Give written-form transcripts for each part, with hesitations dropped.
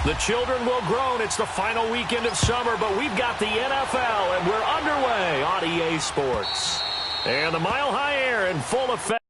The children will groan. It's the final weekend of summer, but we've got the NFL, and we're underway on EA Sports. And the Mile High Air in full effect.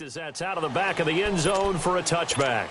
As that's out of the back of the end zone for a touchback.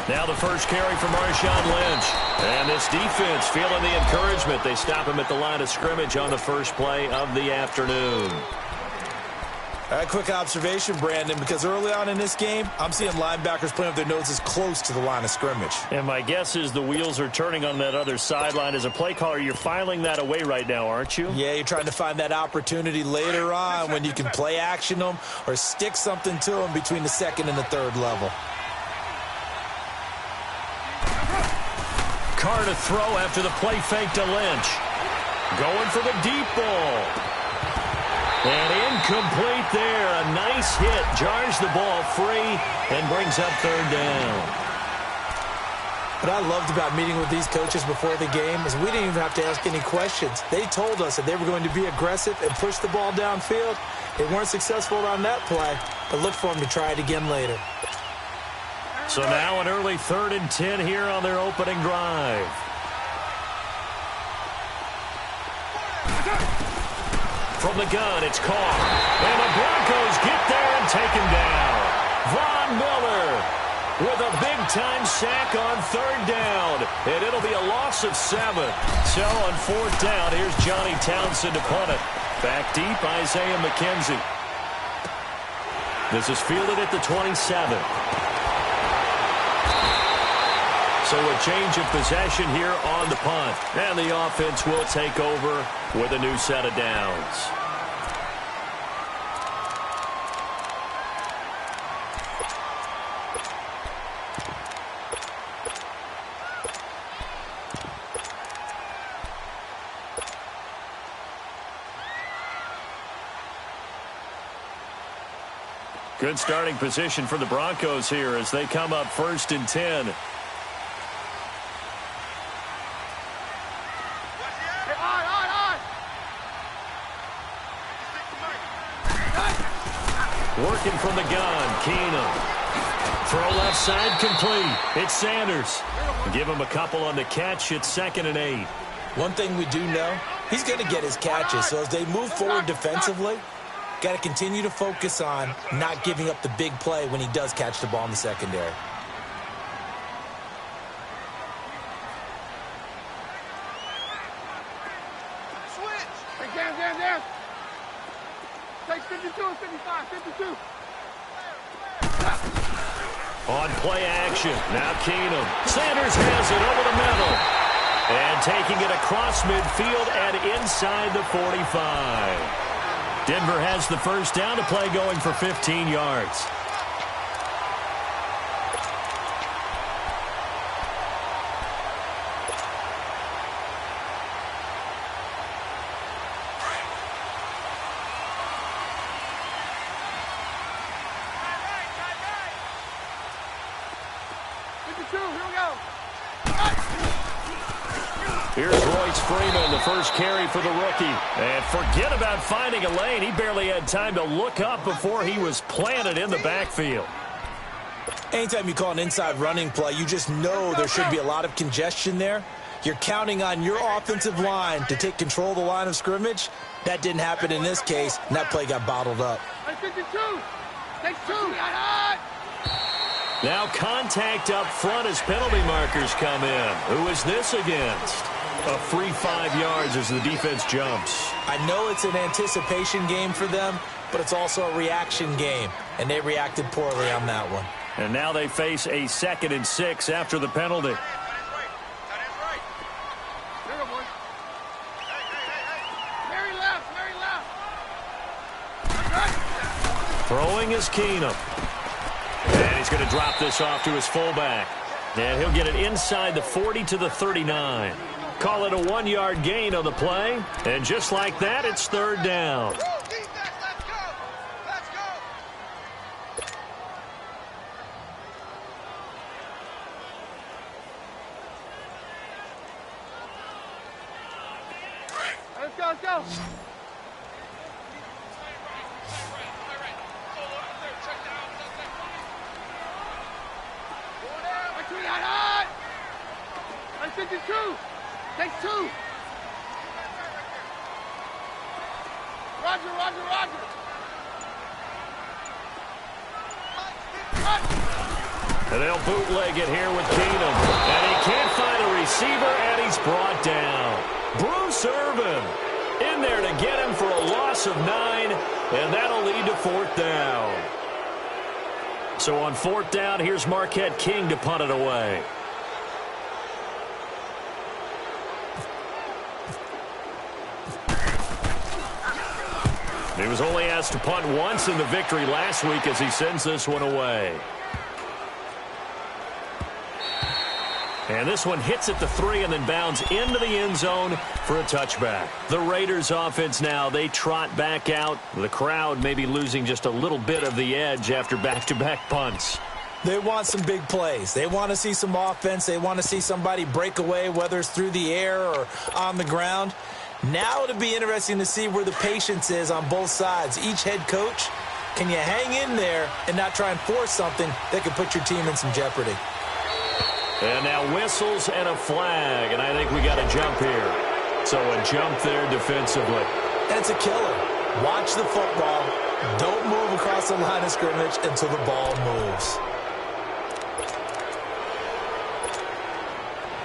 Now the first carry for Marshawn Lynch. And this defense feeling the encouragement. They stop him at the line of scrimmage on the first play of the afternoon. A quick observation, Brandon, because early on in this game, I'm seeing linebackers playing with their noses close to the line of scrimmage. And my guess is the wheels are turning on that other sideline. As a play caller, you're filing that away right now, aren't you? Yeah, you're trying to find that opportunity later on when you can play action them or stick something to them between the second and the third level. Carr to throw after the play fake to Lynch. Going for the deep ball. And incomplete there. A nice hit. Jars the ball free and brings up third down. What I loved about meeting with these coaches before the game is we didn't even have to ask any questions. They told us that they were going to be aggressive and push the ball downfield. They weren't successful on that play, but look for them to try it again later. So now an early 3rd and 10 here on their opening drive. From the gun, it's Carr. And the Broncos get there and take him down. Von Miller with a big-time sack on 3rd down. And it'll be a loss of 7. So on 4th down, here's Johnny Townsend to punt it. Back deep, Isaiah McKenzie. This is fielded at the 27. So a change of possession here on the punt. And the offense will take over with a new set of downs. Good starting position for the Broncos here as they come up 1st and 10. Working from the gun, Keenum. Throw left side complete. It's Sanders. Give him a couple on the catch. It's 2nd and 8. One thing we do know, he's going to get his catches. So as they move forward defensively, got to continue to focus on not giving up the big play when he does catch the ball in the secondary. Switch. Hey, down. Take 52 and 55, 52. On play action, now Keenum. Sanders has it over the middle. And taking it across midfield and inside the 45. Denver has the first down to play, going for 15 yards. Here's Royce Freeman, the first carry for the rookie. And forget about finding a lane. He barely had time to look up before he was planted in the backfield. Anytime you call an inside running play, you just know there should be a lot of congestion there. You're counting on your offensive line to take control of the line of scrimmage. That didn't happen in this case, and that play got bottled up. Now contact up front as penalty markers come in. Who is this against? A free 5 yards as the defense jumps. I know it's an anticipation game for them, but it's also a reaction game, and they reacted poorly on that one. And now they face a 2nd and 6 after the penalty. Throwing is Keenum. And he's going to drop this off to his fullback. And he'll get it inside the 40 to the 39. Call it a 1-yard gain on the play. And just like that, it's 3rd down. Let's go. Take 2. Roger. And they'll bootleg it here with Keenum. And he can't find a receiver, and he's brought down. Bruce Irvin in there to get him for a loss of 9, and that'll lead to 4th down. So on 4th down, here's Marquette King to punt it away. He was only asked to punt once in the victory last week as he sends this one away. And this one hits at the 3 and then bounds into the end zone for a touchback. The Raiders offense now, they trot back out. The crowd may be losing just a little bit of the edge after back-to-back punts. They want some big plays. They want to see some offense. They want to see somebody break away, whether it's through the air or on the ground. Now it'll be interesting to see where the patience is on both sides. Each head coach, can you hang in there and not try and force something that could put your team in some jeopardy? And now whistles and a flag, and I think we got a jump here. So a jump there defensively. And it's a killer. Watch the football. Don't move across the line of scrimmage until the ball moves.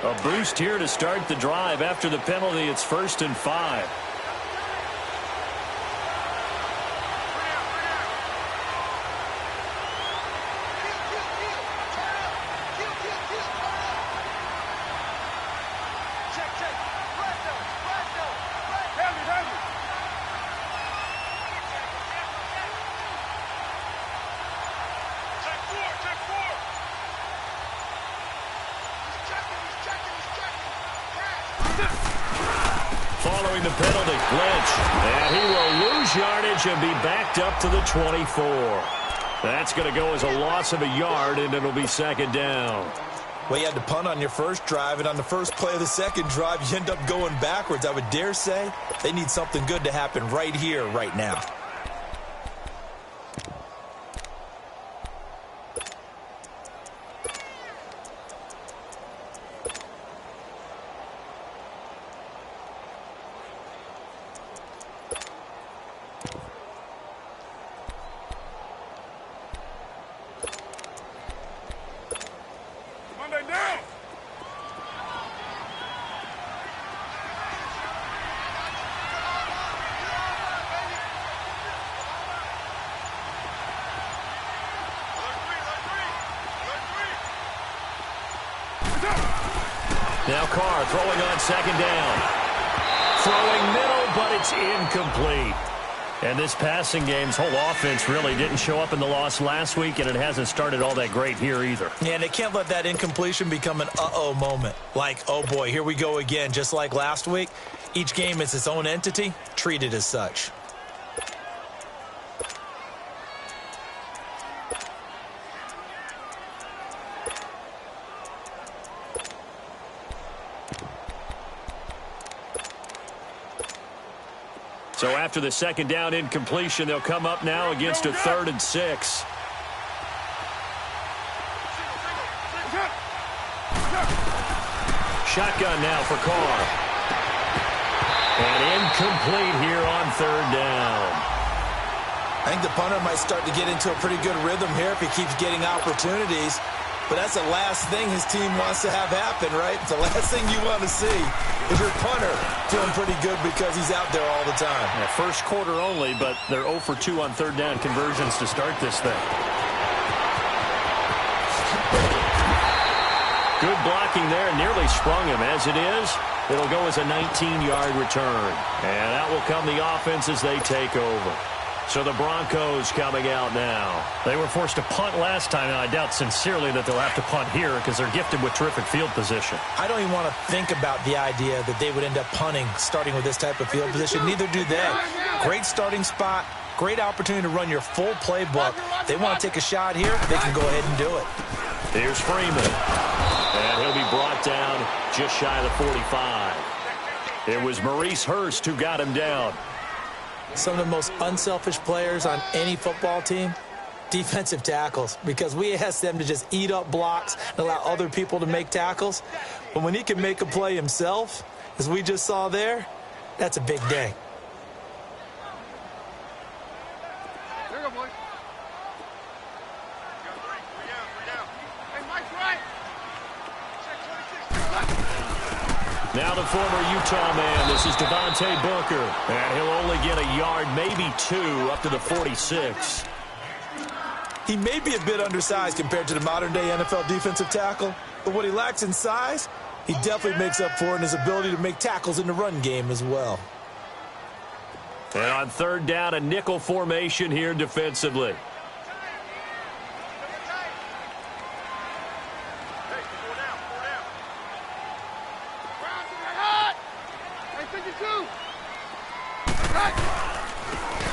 A boost here to start the drive. After the penalty, it's 1st and 5. Following the penalty, Lynch. And he will lose yardage and be backed up to the 24. That's going to go as a loss of a yard, and it'll be 2nd down. Well, you had to punt on your first drive, and on the first play of the second drive, you end up going backwards. I would dare say they need something good to happen right here, right now. Now Carr throwing on second down. Throwing middle, but it's incomplete. And this passing game's whole offense really didn't show up in the loss last week, and it hasn't started all that great here either. Yeah, and they can't let that incompletion become an uh-oh moment. Like, oh boy, here we go again, just like last week. Each game is its own entity, treated as such. So after the second down incompletion, they'll come up now against a 3rd and 6. Shotgun now for Carr. And incomplete here on 3rd down. I think the punter might start to get into a pretty good rhythm here if he keeps getting opportunities. But that's the last thing his team wants to have happen, right? It's the last thing you want to see is your punter feeling pretty good because he's out there all the time. Yeah, first quarter only, but they're 0 for 2 on 3rd down conversions to start this thing. Good blocking there, nearly sprung him. As it is, it'll go as a 19-yard return. And out will come the offense as they take over. So the Broncos coming out now. They were forced to punt last time, and I doubt sincerely that they'll have to punt here because they're gifted with terrific field position. I don't even want to think about the idea that they would end up punting starting with this type of field position. Neither do they. Great starting spot, great opportunity to run your full playbook. They want to take a shot here, they can go ahead and do it. Here's Freeman. And he'll be brought down just shy of the 45. It was Maurice Hurst who got him down. Some of the most unselfish players on any football team, defensive tackles, because we ask them to just eat up blocks and allow other people to make tackles. But when he can make a play himself, as we just saw there, that's a big day. There you go, boys. Hey, Mike's right. Check 26. Now the former Utah man, this is Devontae Booker. And he'll only get a yard, maybe 2, up to the 46. He may be a bit undersized compared to the modern-day NFL defensive tackle, but what he lacks in size, he definitely makes up for in his ability to make tackles in the run game as well. And on 3rd down, a nickel formation here defensively.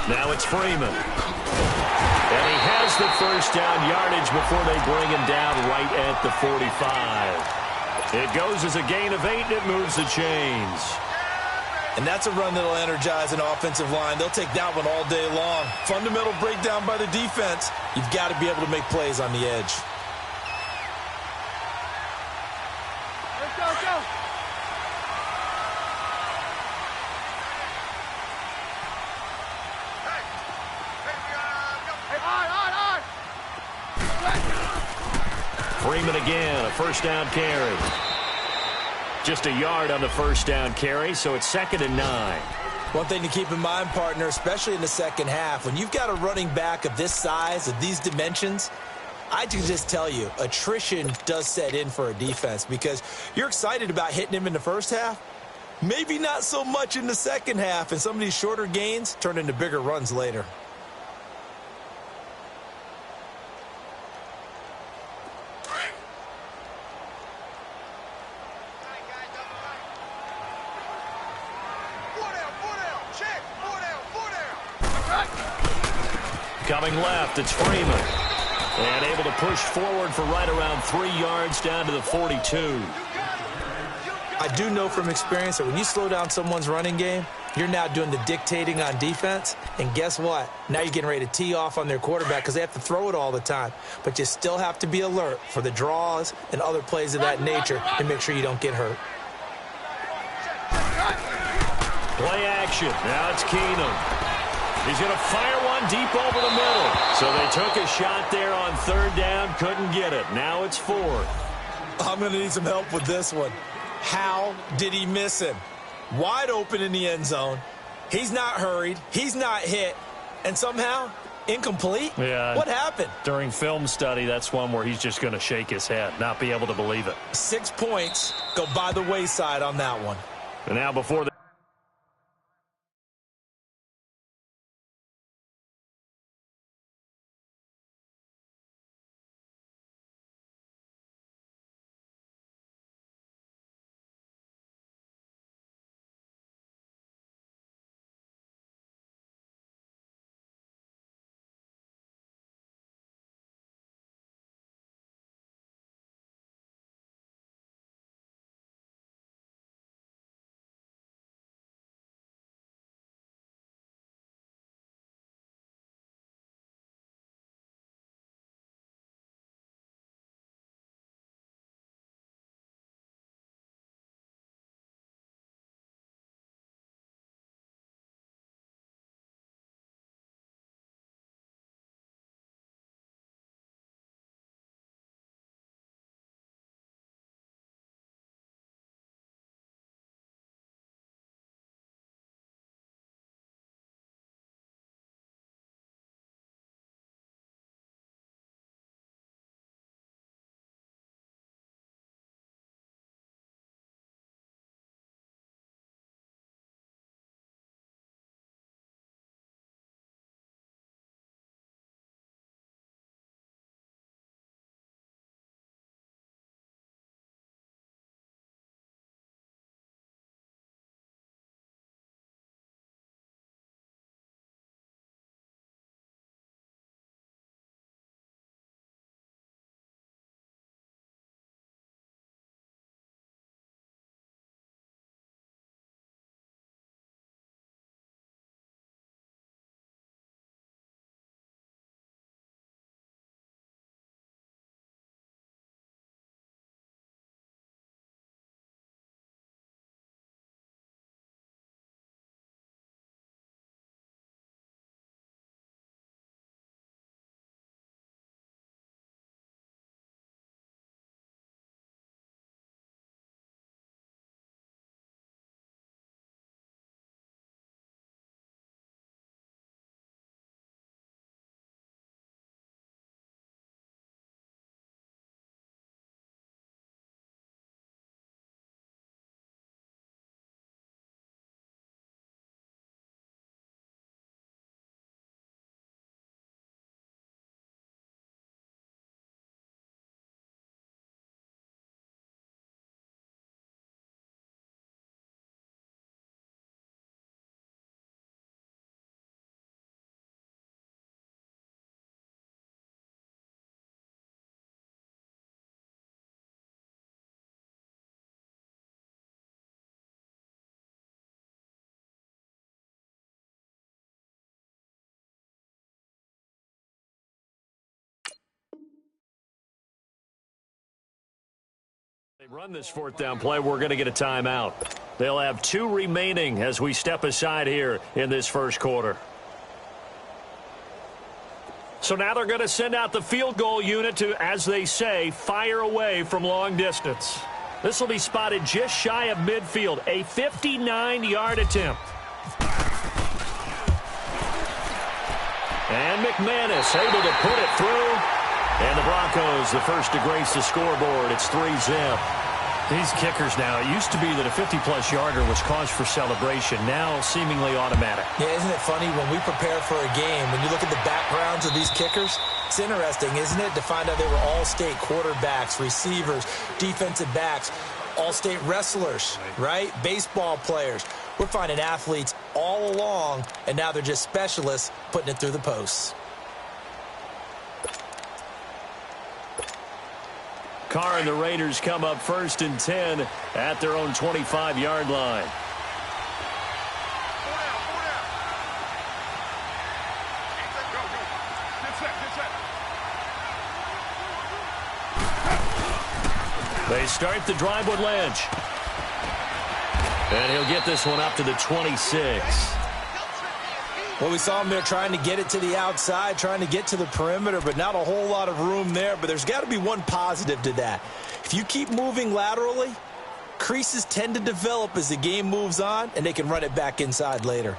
Now it's Freeman. And he has the first down yardage before they bring him down right at the 45. It goes as a gain of 8, and it moves the chains. And that's a run that'll energize an offensive line. They'll take that one all day long. Fundamental breakdown by the defense. You've got to be able to make plays on the edge. Let's go, let's go. Freeman again, a first down carry. Just a yard on the first down carry, so it's 2nd and 9. One thing to keep in mind, partner, especially in the second half, when you've got a running back of this size, of these dimensions, I can just tell you, attrition does set in for a defense because you're excited about hitting him in the first half. Maybe not so much in the second half, and some of these shorter gains turn into bigger runs later. Coming left, it's Freeman. And able to push forward for right around 3 yards down to the 42. I do know from experience that when you slow down someone's running game, you're now doing the dictating on defense. And guess what? Now you're getting ready to tee off on their quarterback because they have to throw it all the time. But you still have to be alert for the draws and other plays of that nature and make sure you don't get hurt. Play action. Now it's Keenum. He's going to fire one deep over the middle. So they took a shot there on 3rd down, couldn't get it. Now it's 4th. I'm going to need some help with this one. How did he miss him? Wide open in the end zone. He's not hurried. He's not hit. And somehow Incomplete? Yeah. What happened? During film study, that's one where he's just going to shake his head, not be able to believe it. 6 points go by the wayside on that one. And now before the they run this fourth down play, we're going to get a timeout. They'll have 2 remaining as we step aside here in this first quarter. So now they're going to send out the field goal unit to, as they say, fire away from long distance. This will be spotted just shy of midfield, a 59-yard attempt. And McManus able to put it through. And the Broncos, the first to grace the scoreboard. It's 3-zip. These kickers now, it used to be that a 50-plus yarder was cause for celebration. Now seemingly automatic. Yeah, isn't it funny when we prepare for a game, when you look at the backgrounds of these kickers, it's interesting, isn't it, to find out they were all-state quarterbacks, receivers, defensive backs, all-state wrestlers, right? Baseball players. We're finding athletes all along, and now they're just specialists putting it through the posts. Carr and the Raiders come up 1st and 10 at their own 25-yard line. They start the drive with Lynch. And he'll get this one up to the 26. Well, we saw him there trying to get it to the outside, trying to get to the perimeter, but not a whole lot of room there. But there's got to be one positive to that. If you keep moving laterally, creases tend to develop as the game moves on, and they can run it back inside later.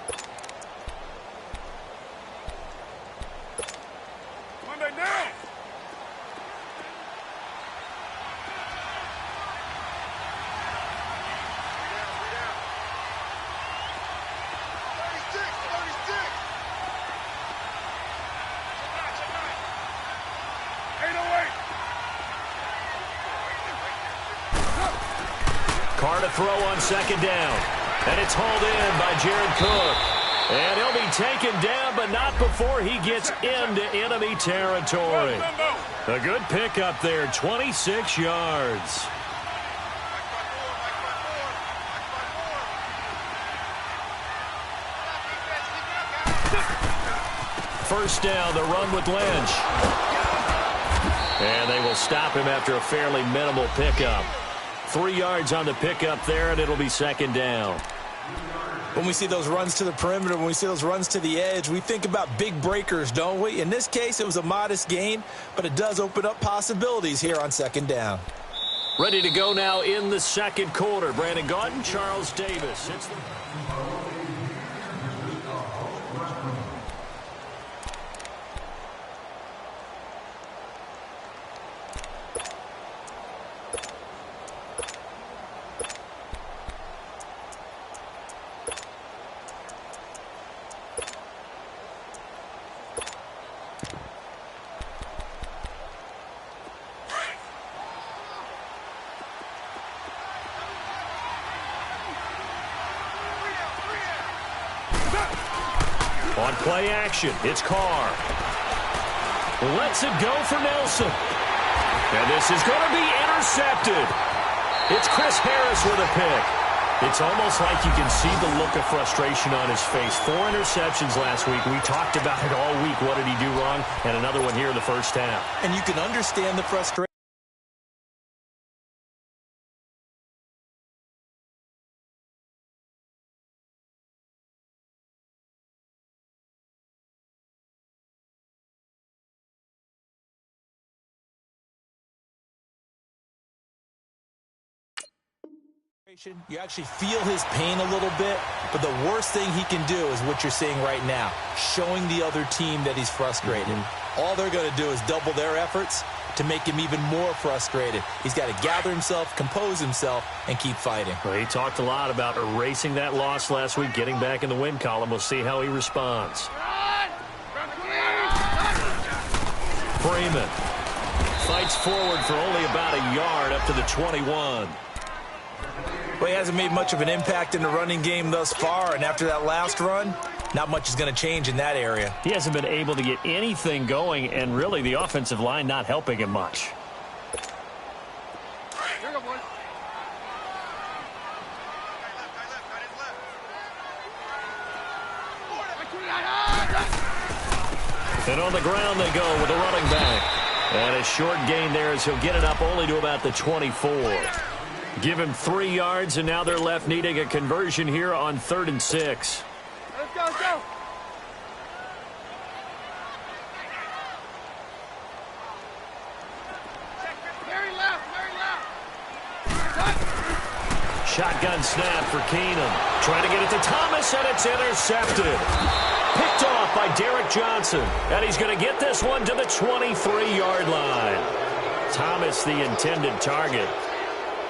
throw on second down. And it's hauled in by Jared Cook. And he'll be taken down, but not before he gets into enemy territory. A good pickup there, 26 yards. First down, the run with Lynch. And they will stop him after a fairly minimal pickup. 3 yards on the pickup there, and it'll be second down. When we see those runs to the perimeter, when we see those runs to the edge, we think about big breakers, don't we? In this case, it was a modest gain, but it does open up possibilities here on second down. Ready to go now in the second quarter. Brandon Gaudin, Charles Davis. On play action, it's Carr. Lets it go for Nelson. And this is going to be intercepted. It's Chris Harris with a pick. It's almost like you can see the look of frustration on his face. 4 interceptions last week. We talked about it all week. What did he do wrong? And another one here in the first half. And you can understand the frustration. You actually feel his pain a little bit, but the worst thing he can do is what you're seeing right now, showing the other team that he's frustrated. All they're going to do is double their efforts to make him even more frustrated. He's got to gather himself, compose himself, and keep fighting. Well, he talked a lot about erasing that loss last week, getting back in the win column. We'll see how he responds. Freeman fights forward for only about a yard up to the 21. Well, he hasn't made much of an impact in the running game thus far, and after that last run, not much is going to change in that area. He hasn't been able to get anything going, and really the offensive line not helping him much. Here you go, boys. And on the ground they go with the running back. And a short gain there as he'll get it up only to about the 24. Give him 3 yards, and now they're left needing a conversion here on 3rd and 6. Let's go, let's go. Very left, very left. Shotgun snap for Keenum. Trying to get it to Thomas, and it's intercepted. Picked off by Derek Johnson. And he's going to get this one to the 23-yard line. Thomas, the intended target.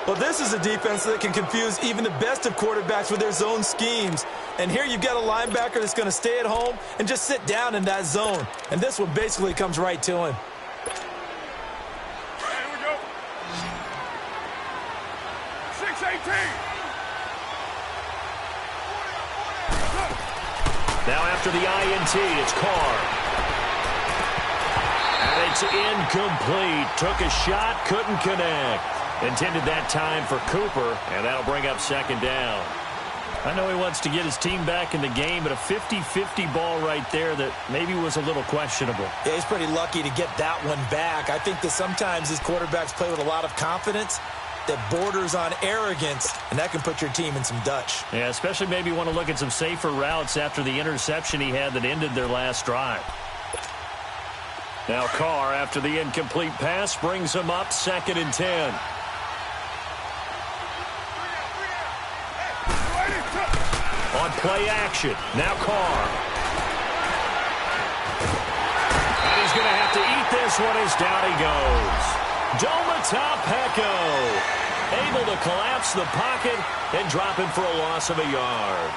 Well, this is a defense that can confuse even the best of quarterbacks with their zone schemes. And here you've got a linebacker that's going to stay at home and just sit down in that zone. And this one basically comes right to him. Here we go. 6-18. Now after the INT, it's Carr. And it's incomplete. Took a shot, couldn't connect. Intended that time for Cooper, and that'll bring up second down. I know he wants to get his team back in the game, but a 50-50 ball right there that maybe was a little questionable. Yeah, he's pretty lucky to get that one back. I think that sometimes these quarterbacks play with a lot of confidence that borders on arrogance, and that can put your team in some Dutch. Yeah, especially maybe want to look at some safer routes after the interception he had that ended their last drive. Now Carr, after the incomplete pass, brings him up 2nd and 10. On play action, now Carr. And he's going to have to eat this one as down he goes. Domata able to collapse the pocket and drop him for a loss of a yard.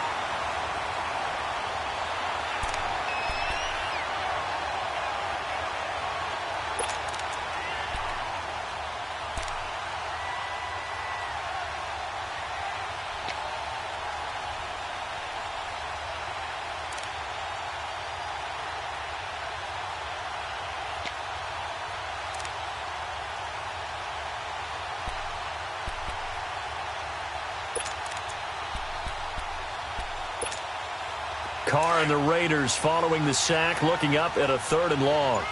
Carr and the Raiders following the sack, looking up at a 3rd and long.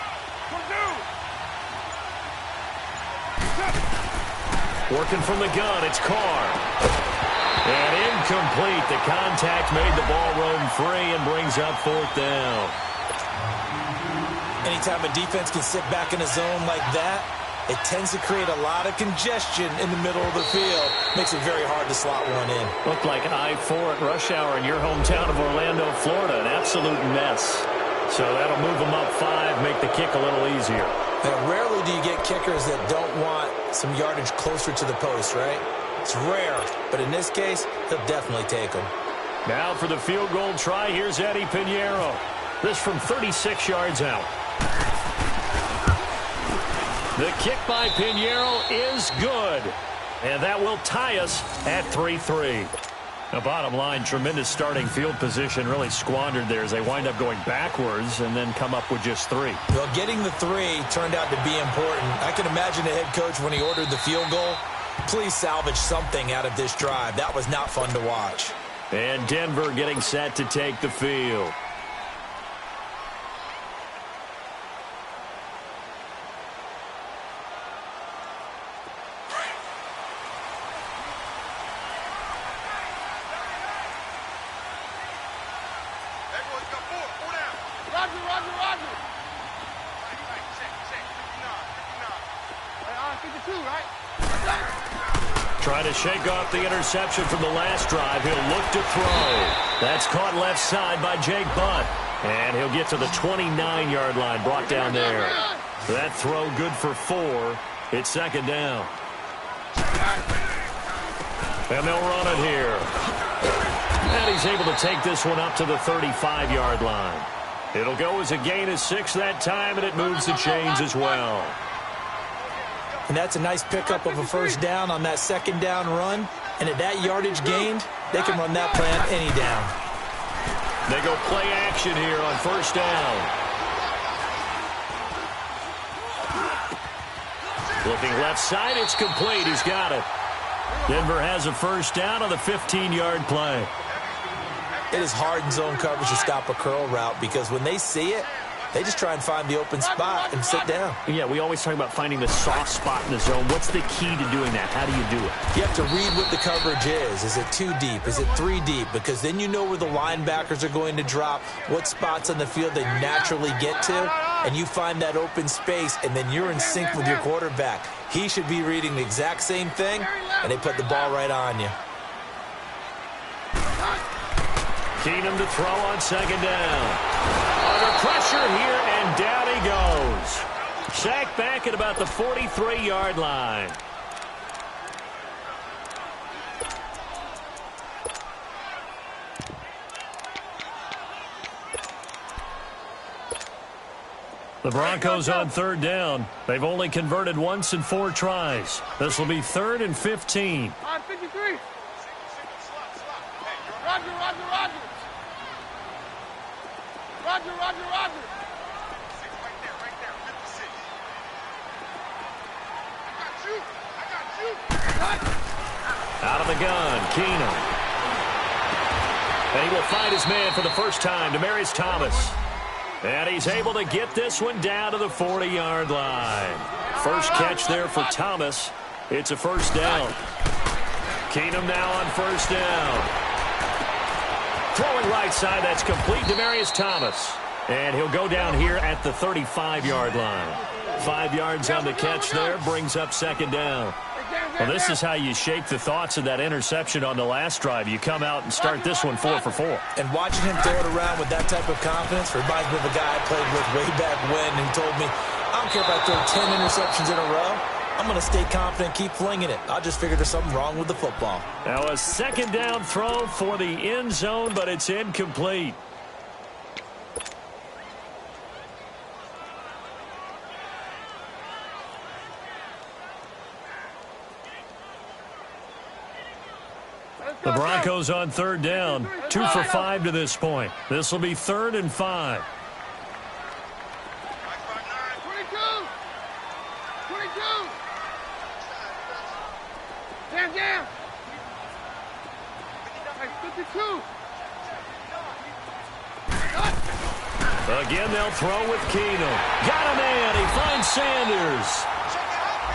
Working from the gun, it's Carr. And incomplete. The contact made the ball roam free and brings up 4th down. Anytime a defense can sit back in a zone like that, it tends to create a lot of congestion in the middle of the field. Makes it very hard to slot one in. Looked like I-4 at rush hour in your hometown of Orlando, Florida. An absolute mess. So that'll move them up 5, make the kick a little easier. Now, rarely do you get kickers that don't want some yardage closer to the post, right? It's rare, but in this case, he'll definitely take them. Now for the field goal try, here's Eddie Pinheiro. This from 36 yards out. The kick by Pinheiro is good. And that will tie us at 3-3. The bottom line, tremendous starting field position, really squandered there as they wind up going backwards and then come up with just 3. Well, getting the 3 turned out to be important. I can imagine the head coach when he ordered the field goal. Please salvage something out of this drive. That was not fun to watch. And Denver getting set to take the field. Trying to shake off the interception from the last drive. He'll look to throw. That's caught left side by Jake Butt. And he'll get to the 29-yard line, brought down there. That throw good for 4. It's 2nd down. And they'll run it here. And he's able to take this one up to the 35-yard line. It'll go as a gain of 6 that time, and it moves the chains as well. And that's a nice pickup of a 1st down on that 2nd down run. And at that yardage gained, they can run that plan any down. They go play action here on 1st down. Looking left side, it's complete. He's got it. Denver has a 1st down on the 15-yard play. It is hard in zone coverage to stop a curl route because when they see it, they just try and find the open spot and sit down. Yeah, we always talk about finding the soft spot in the zone. What's the key to doing that? How do you do it? You have to read what the coverage is. Is it 2 deep? Is it 3 deep? Because then you know where the linebackers are going to drop, what spots on the field they naturally get to, and you find that open space, and then you're in sync with your quarterback. He should be reading the exact same thing, and they put the ball right on you. Keenum to throw on 2nd down. Under pressure here, and down he goes. Sacked back at about the 43-yard line. The Broncos on 3rd down. They've only converted once in 4 tries. This will be 3rd and 15. On 53. Roger. Roger. Right there. 56. I got you. Out of the gun, Keenum. And he will find his man for the first time, Demaryius Thomas. And he's able to get this one down to the 40-yard line. First catch there for Thomas. It's a 1st down. Keenum now on 1st down. Throwing right side, that's complete. Demaryius Thomas. And he'll go down here at the 35-yard line. 5 yards on the catch there, brings up 2nd down. Well, this is how you shake the thoughts of that interception on the last drive. You come out and start this one 4 for 4. And watching him throw it around with that type of confidence reminds me of a guy I played with way back when who told me, I don't care if I throw 10 interceptions in a row. I'm going to stay confident, keep flinging it. I just figured there's something wrong with the football. Now a 2nd down throw for the end zone, but it's incomplete. The Broncos on 3rd down. 2 for 5 to this point. This will be 3rd and 5. 22. 22. Down. Hey, 52. Again, they'll throw with Keenum. Got a man. He finds Sanders.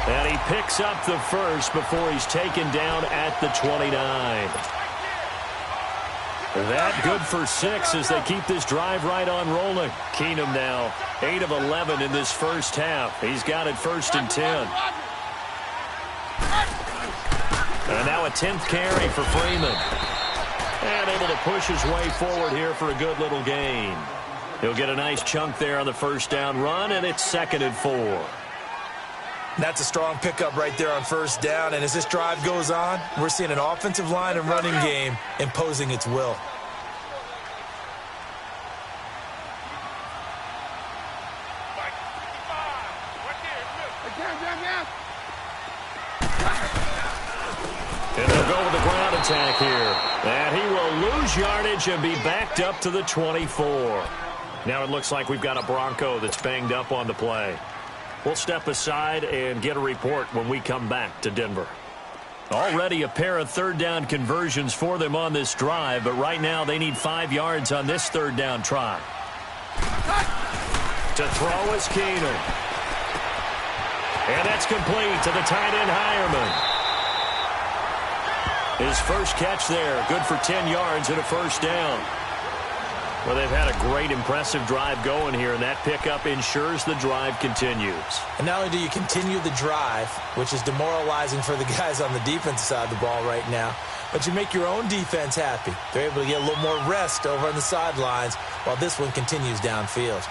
And he picks up the first before he's taken down at the 29. That good for 6 as they keep this drive right on rolling. Keenum now 8 of 11 in this first half. He's got it 1st and 10. And now a 10th carry for Freeman. And able to push his way forward here for a good little gain. He'll get a nice chunk there on the first down run, and it's 2nd and 4. That's a strong pickup right there on first down. And as this drive goes on, we're seeing an offensive line and running game imposing its will. And they'll go with the ground attack here. And he will lose yardage and be backed up to the 24. Now it looks like we've got a Bronco that's banged up on the play. We'll step aside and get a report when we come back to Denver. Already a pair of 3rd down conversions for them on this drive, but right now they need 5 yards on this 3rd down try. To throw is Keenum. And that's complete to the tight end Hireman. His first catch there, good for 10 yards and a 1st down. Well, they've had a great, impressive drive going here, and that pickup ensures the drive continues. And not only do you continue the drive, which is demoralizing for the guys on the defensive side of the ball right now, but you make your own defense happy. They're able to get a little more rest over on the sidelines while this one continues downfield.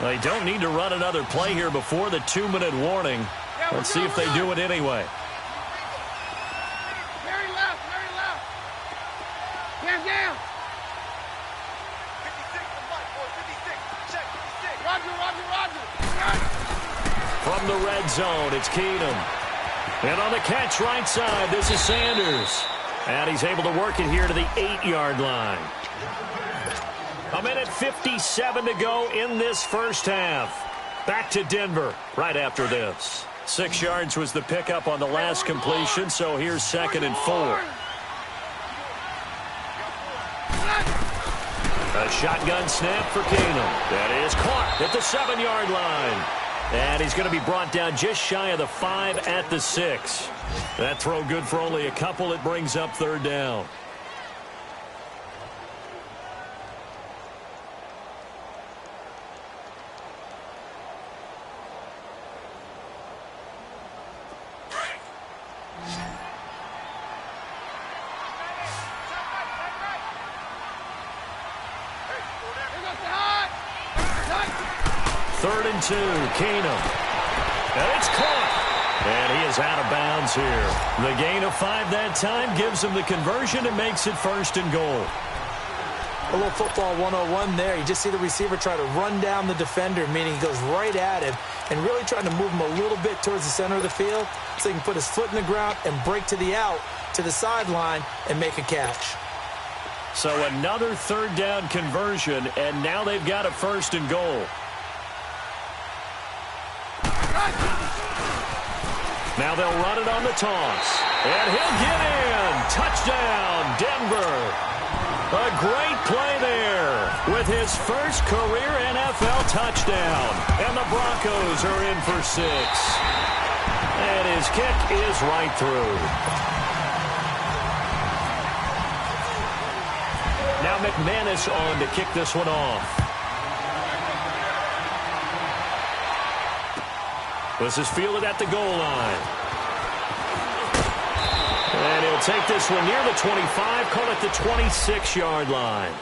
Well, they don't need to run another play here before the 2-minute warning. Let's see if they do it anyway. From the red zone, it's Keenum. And on the catch right side, this is Sanders. And he's able to work it here to the 8-yard line. 1:57 to go in this first half. Back to Denver right after this. 6 yards was the pickup on the last completion, so here's 2nd and 4. A shotgun snap for Keenum. That is caught at the 7-yard line. And he's going to be brought down just shy of the 5 at the 6. That throw good for only a couple. It brings up 3rd down. Third and 2, Keenum. And it's caught. And he is out of bounds here. The gain of 5 that time gives him the conversion and makes it 1st and goal. A little football 101 there. You just see the receiver try to run down the defender, meaning he goes right at him and really trying to move him a little bit towards the center of the field so he can put his foot in the ground and break to the out, to the sideline, and make a catch. So another 3rd down conversion, and now they've got a 1st and goal. Now they'll run it on the toss. And he'll get in. Touchdown, Denver. A great play there with his first career NFL touchdown. And the Broncos are in for 6. And his kick is right through. Now McManus on to kick this one off. This is fielded at the goal line. And he'll take this one near the 25, call it the 26-yard line.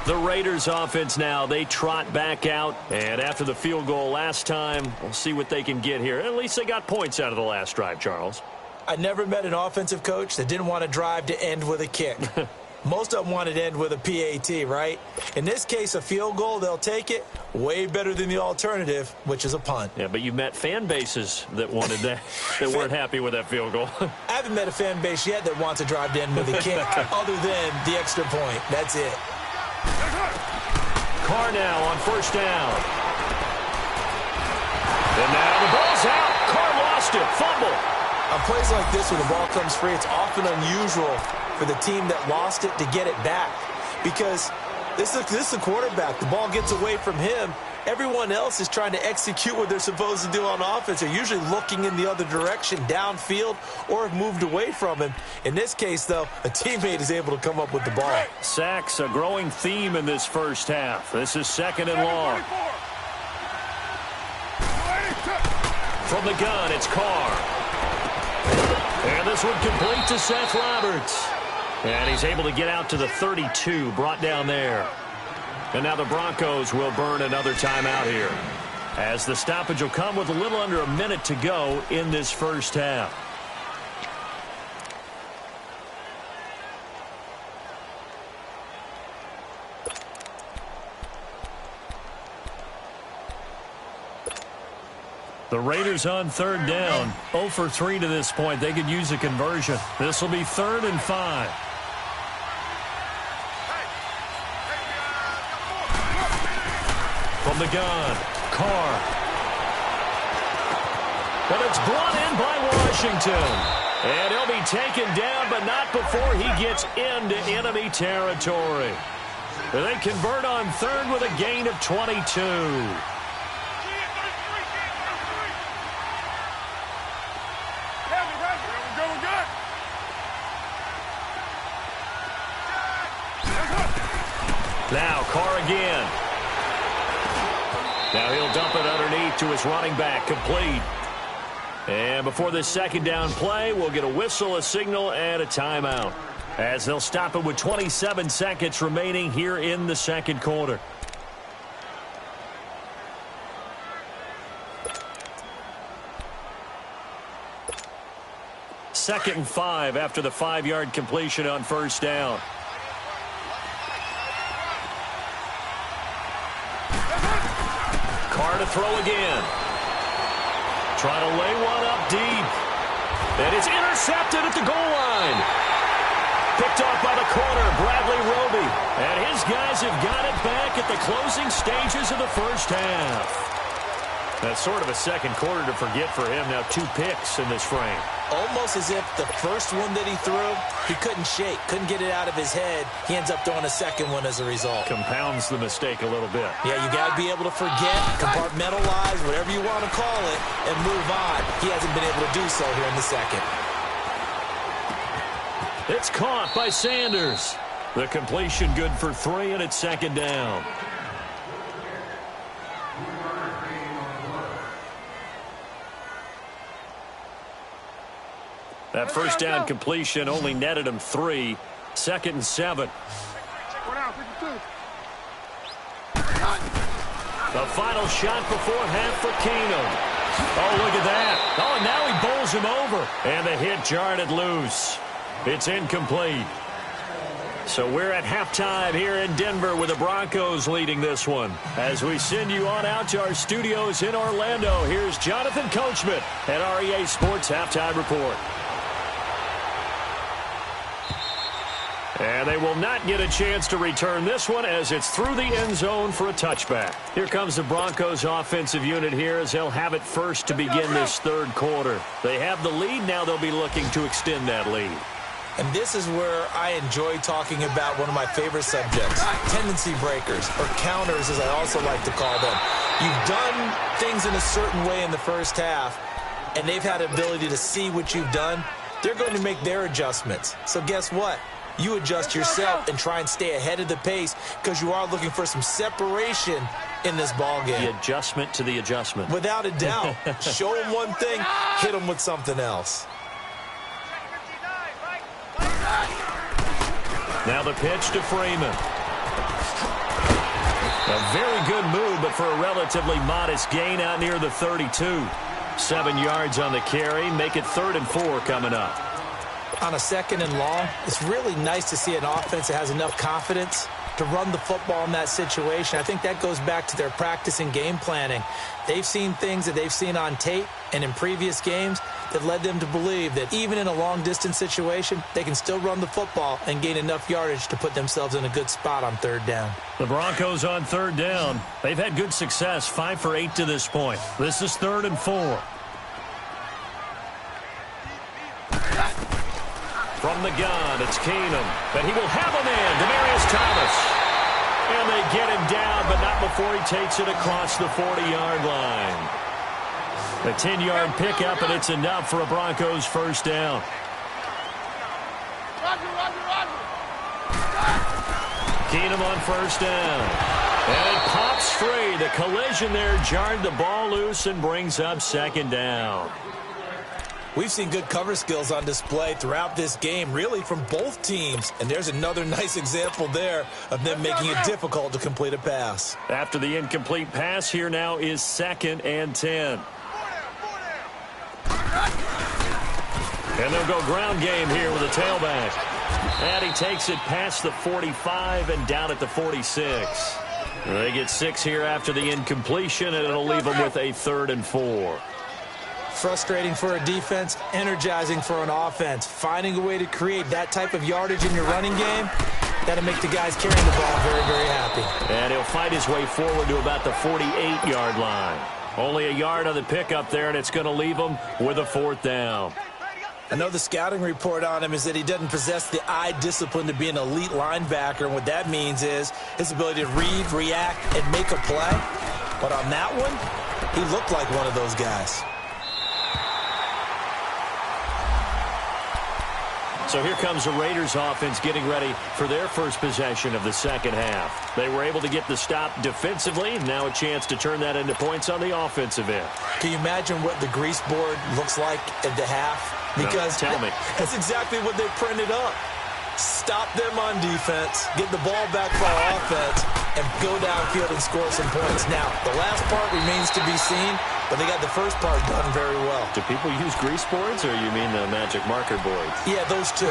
The Raiders offense now, they trot back out. And after the field goal last time, we'll see what they can get here. At least they got points out of the last drive, Charles. I never met an offensive coach that didn't want to drive to end with a kick. Most of them wanted to end with a PAT, right? In this case, a field goal, they'll take it. Way better than the alternative, which is a punt. Yeah, but you met fan bases that wanted that, that weren't happy with that field goal. I haven't met a fan base yet that wants to drive to end with a kick other than the extra point. That's it. Carr now on 1st down. And now the ball's out. Carr lost it. Fumble. On plays like this where the ball comes free, it's often unusual for the team that lost it to get it back. Because This is a quarterback. The ball gets away from him. Everyone else is trying to execute what they're supposed to do on offense. They're usually looking in the other direction, downfield, or have moved away from him. In this case, though, a teammate is able to come up with the ball. Sacks, a growing theme in this first half. This is 2nd and long. From the gun, it's Carr. And this one complete to Seth Roberts. And he's able to get out to the 32, brought down there. And now the Broncos will burn another timeout here, as the stoppage will come with a little under a minute to go in this first half. The Raiders on 3rd down, 0 for 3 to this point. They could use a conversion. This will be 3rd and 5. From the gun, Carr. But it's brought in by Washington. And he'll be taken down, but not before he gets into enemy territory. They convert on 3rd with a gain of 22. Now Carr again. Now he'll dump it underneath to his running back, complete. And before this 2nd down play, we'll get a whistle, a signal, and a timeout, as they'll stop it with 27 seconds remaining here in the 2nd quarter. Second and 5 after the 5-yard completion on 1st down. Carr to throw again. Trying to lay one up deep. And it's intercepted at the goal line. Picked off by the corner, Bradley Roby. And his guys have got it back at the closing stages of the first half. That's sort of a 2nd quarter to forget for him. Now 2 picks in this frame. Almost as if the first one that he threw, he couldn't shake, couldn't get it out of his head. He ends up throwing a 2nd one as a result. Compounds the mistake a little bit. Yeah, you got to be able to forget, compartmentalize, whatever you want to call it, and move on. He hasn't been able to do so here in the 2nd. It's caught by Sanders. The completion good for 3, and it's 2nd down. That first down completion only netted him 3. 2nd and 7. The final shot before half for Keenum. Oh, look at that. Oh, and now he bowls him over. And the hit jarred it loose. It's incomplete. So we're at halftime here in Denver with the Broncos leading this one. As we send you on out to our studios in Orlando, here's Jonathan Coachman at REA Sports Halftime Report. And they will not get a chance to return this one as it's through the end zone for a touchback. Here comes the Broncos offensive unit here as they'll have it first to begin this 3rd quarter. They have the lead. Now they'll be looking to extend that lead. And this is where I enjoy talking about one of my favorite subjects, tendency breakers, or counters as I also like to call them. You've done things in a certain way in the first half, and they've had the ability to see what you've done. They're going to make their adjustments. So guess what? You adjust yourself and try and stay ahead of the pace because you are looking for some separation in this ball game. The adjustment to the adjustment. Without a doubt. Show them one thing, hit them with something else. Now the pitch to Freeman. A very good move, but for a relatively modest gain out near the 32. 7 yards on the carry. Make it 3rd and 4 coming up. On a 2nd and long, it's really nice to see an offense that has enough confidence to run the football in that situation. I think that goes back to their practice and game planning. They've seen things that they've seen on tape and in previous games that led them to believe that even in a long-distance situation, they can still run the football and gain enough yardage to put themselves in a good spot on 3rd down. The Broncos on 3rd down. They've had good success, 5 for 8 to this point. This is 3rd and 4. From the gun, it's Keenum. But he will have a man, Demaryius Thomas. And they get him down, but not before he takes it across the 40-yard line. A 10-yard pickup, and it's enough for a Broncos first down. Keenum on first down. And it pops free. The collision there jarred the ball loose and brings up second down. We've seen good cover skills on display throughout this game, really from both teams. And there's another nice example there of them making it difficult to complete a pass. After the incomplete pass, here now is 2nd and 10. And they'll go ground game here with a tailback. And he takes it past the 45 and down at the 46. They get 6 here after the incompletion, and it'll leave them with a 3rd and 4. Frustrating for a defense, energizing for an offense. Finding a way to create that type of yardage in your running game, that'll make the guys carrying the ball very, very happy. And he'll fight his way forward to about the 48-yard line. Only a yard on the pickup there, and it's going to leave him with a 4th down. I know the scouting report on him is that he doesn't possess the eye discipline to be an elite linebacker. And what that means is his ability to read, react, and make a play. But on that one, he looked like one of those guys. So here comes the Raiders offense getting ready for their first possession of the second half. They were able to get the stop defensively. Now a chance to turn that into points on the offensive end. Can you imagine what the grease board looks like at the half? Because no, tell me. That's exactly what they printed up. Stop them on defense, get the ball back for our offense, and go downfield and score some points. Now, the last part remains to be seen, but they got the first part done very well. Do people use grease boards, or you mean the magic marker boards? Yeah, those two.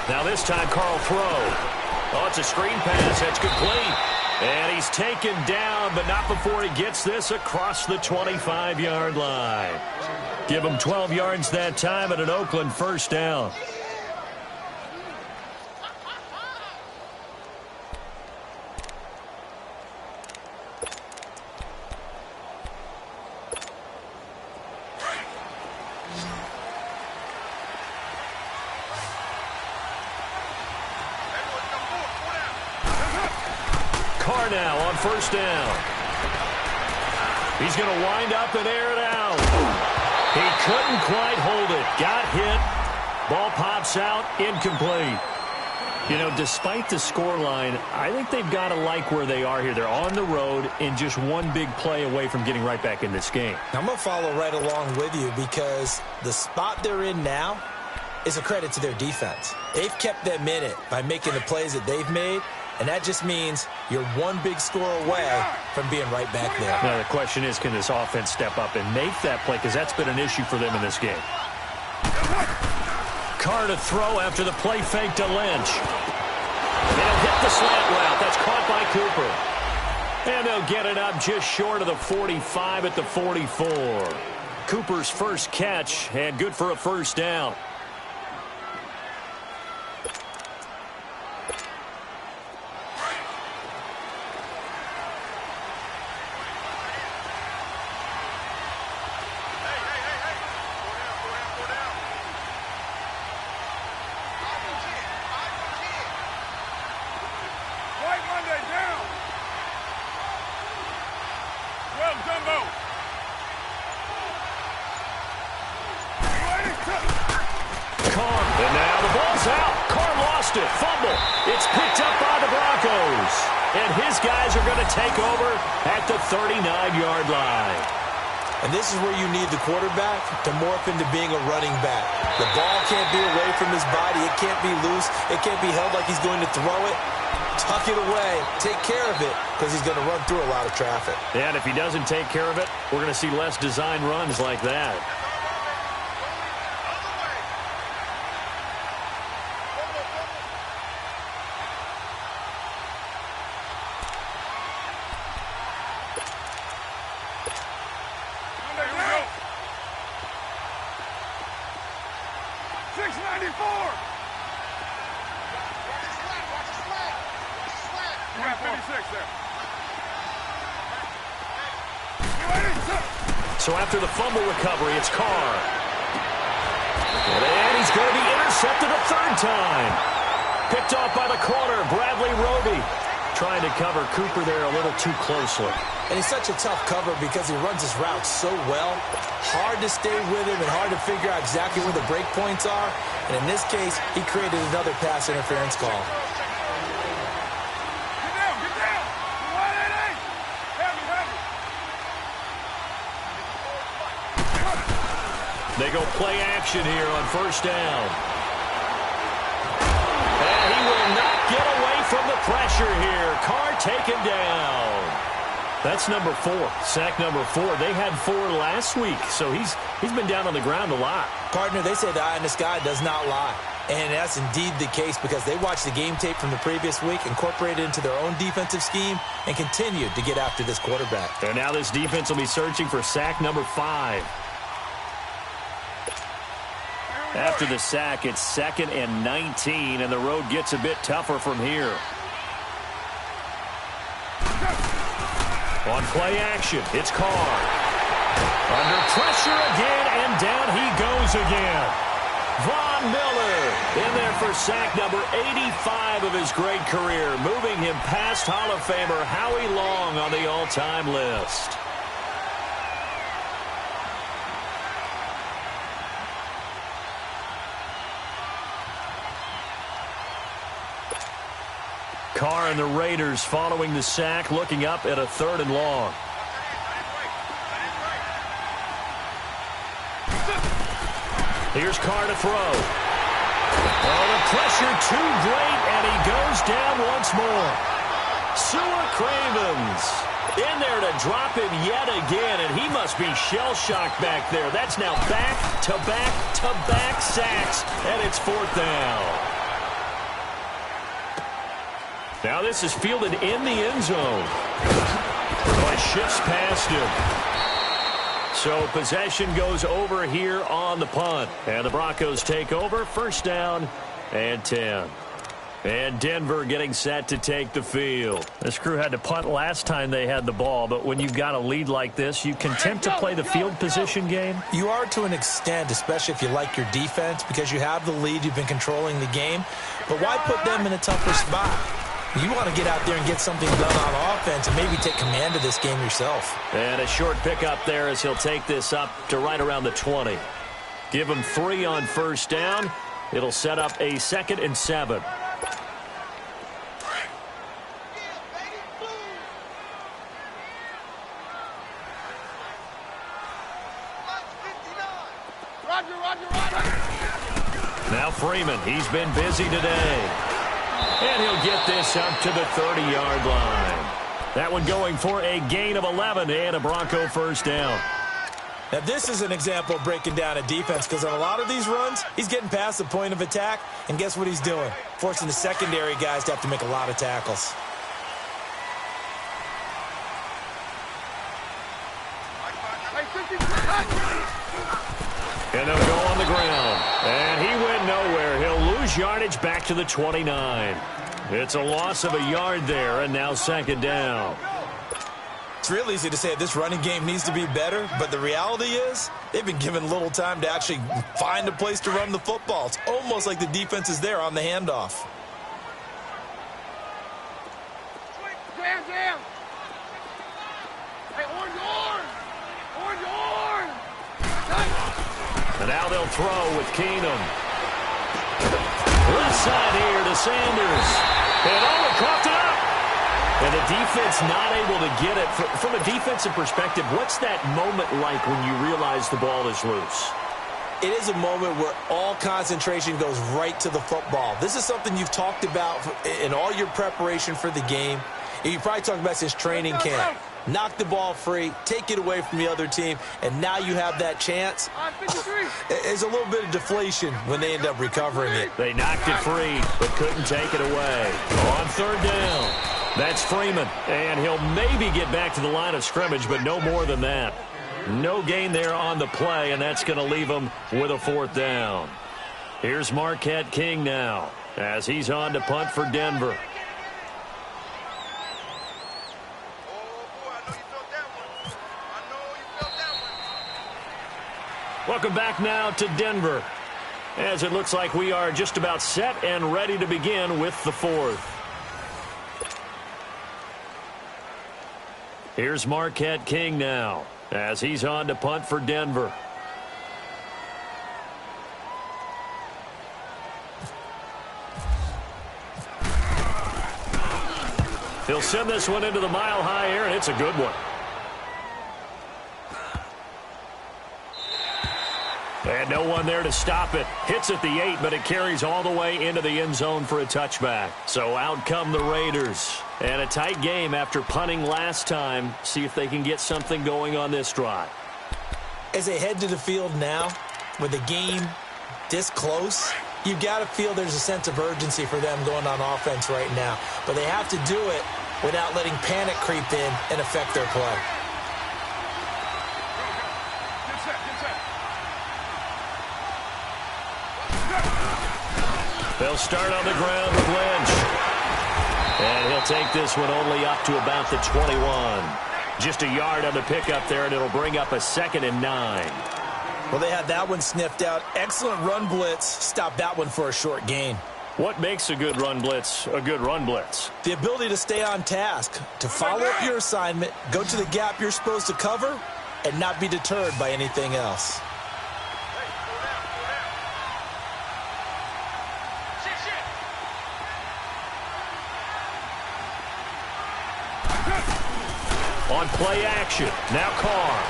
Now this time, Carl throw. Oh, it's a screen pass. That's complete. And he's taken down, but not before he gets this across the 25-yard line. Give him 12 yards that time and an Oakland first down. Now on first down. He's going to wind up and air it out. He couldn't quite hold it. Got hit. Ball pops out. Incomplete. You know, despite the scoreline, I think they've got to like where they are here. They're on the road and just one big play away from getting right back in this game. I'm going to follow right along with you because the spot they're in now is a credit to their defense. They've kept them in it by making the plays that they've made. And that just means you're one big score away from being right back there. Now, the question is, can this offense step up and make that play? Because that's been an issue for them in this game. Carr to throw after the play fake to Lynch. They'll hit the slant route. That's caught by Cooper. And they'll get it up just short of the 45 at the 44. Cooper's first catch, and good for a first down. And now the ball's out. Carr lost it. Fumble. It's picked up by the Broncos. And his guys are going to take over at the 39-yard line. And this is where you need the quarterback to morph into being a running back. The ball can't be away from his body. It can't be loose. It can't be held like he's going to throw it. Tuck it away. Take care of it because he's going to run through a lot of traffic. And if he doesn't take care of it, we're going to see less design runs like that. 26 there. So after the fumble recovery, it's Carr. And he's going to be intercepted a third time. Picked off by the corner, Bradley Roby. Trying to cover Cooper there a little too closely. And he's such a tough cover because he runs his route so well. Hard to stay with him and hard to figure out exactly where the break points are. And in this case, he created another pass interference call. Get down, get down. 188. Heavy, heavy. They go play action here on first down. And he will not get away from the pressure here. Carr taken down. That's number 4, sack number 4. They had 4 last week, so he's been down on the ground a lot. Partner, they say the eye in the sky does not lie. And that's indeed the case because they watched the game tape from the previous week, incorporated it into their own defensive scheme, and continued to get after this quarterback. And now this defense will be searching for sack number 5. After the sack, it's 2nd and 19, and the road gets a bit tougher from here. On play action, it's Carr. Under pressure again, and down he goes again. Von Miller in there for sack number 85 of his great career, moving him past Hall of Famer Howie Long on the all-time list. Carr and the Raiders following the sack, looking up at a 3rd and long. Here's Carr to throw. Oh, the pressure too great, and he goes down once more. Sewer Cravens in there to drop him yet again, and he must be shell-shocked back there. That's now back-to-back-to-back sacks, and it's 4th down. Now this is fielded in the end zone. But shifts past him. So possession goes over here on the punt. And the Broncos take over. First down and 10. And Denver getting set to take the field. This crew had to punt last time they had the ball, but when you've got a lead like this, you can tend to play the field position game. You are to an extent, especially if you like your defense, because you have the lead, you've been controlling the game. But why put them in a tougher spot? You want to get out there and get something done on offense and maybe take command of this game yourself. And a short pickup there as he'll take this up to right around the 20. Give him 3 on first down. It'll set up a 2nd and 7. Now Freeman, he's been busy today. And he'll get this up to the 30-yard line. That one going for a gain of 11 and a Bronco first down. Now this is an example of breaking down a defense because on a lot of these runs, he's getting past the point of attack, and guess what he's doing? Forcing the secondary guys to have to make a lot of tackles. And they'll go on the ground. And he went nowhere. He'll lose yardage back to the 29. It's a loss of a yard there, and now 2nd down. It's real easy to say this running game needs to be better, but the reality is they've been given little time to actually find a place to run the football. It's almost like the defense is there on the handoff. Jam. Hey, orange. And now they'll throw with Keenum. Left side here to Sanders. And they coughed it up. And the defense not able to get it. From a defensive perspective, what's that moment like when you realize the ball is loose? It is a moment where all concentration goes right to the football. This is something you've talked about in all your preparation for the game. And you probably talked about since training camp. Knock the ball free, take it away from the other team, and now you have that chance. There's a little bit of deflation when they end up recovering it. They knocked it free, but couldn't take it away. On 3rd down, that's Freeman, and he'll maybe get back to the line of scrimmage, but no more than that. No gain there on the play, and that's going to leave him with a 4th down. Here's Marquette King now, as he's on to punt for Denver. Welcome back now to Denver, as it looks like we are just about set and ready to begin with the fourth. Here's Marquette King now, as he's on to punt for Denver. He'll send this one into the mile-high air, and it's a good one. And no one there to stop it. Hits at the 8, but it carries all the way into the end zone for a touchback. So out come the Raiders. And a tight game after punting last time. See if they can get something going on this drive. As they head to the field now, with the game this close, you've got to feel there's a sense of urgency for them going on offense right now. But they have to do it without letting panic creep in and affect their play. They'll start on the ground with Lynch. And he'll take this one only up to about the 21. Just a yard on the pickup there, and it'll bring up a 2nd and 9. Well, they had that one sniffed out. Excellent run blitz. Stop that one for a short gain. What makes a good run blitz a good run blitz? The ability to stay on task, to follow up your assignment, go to the gap you're supposed to cover, and not be deterred by anything else. On play action, now Carr.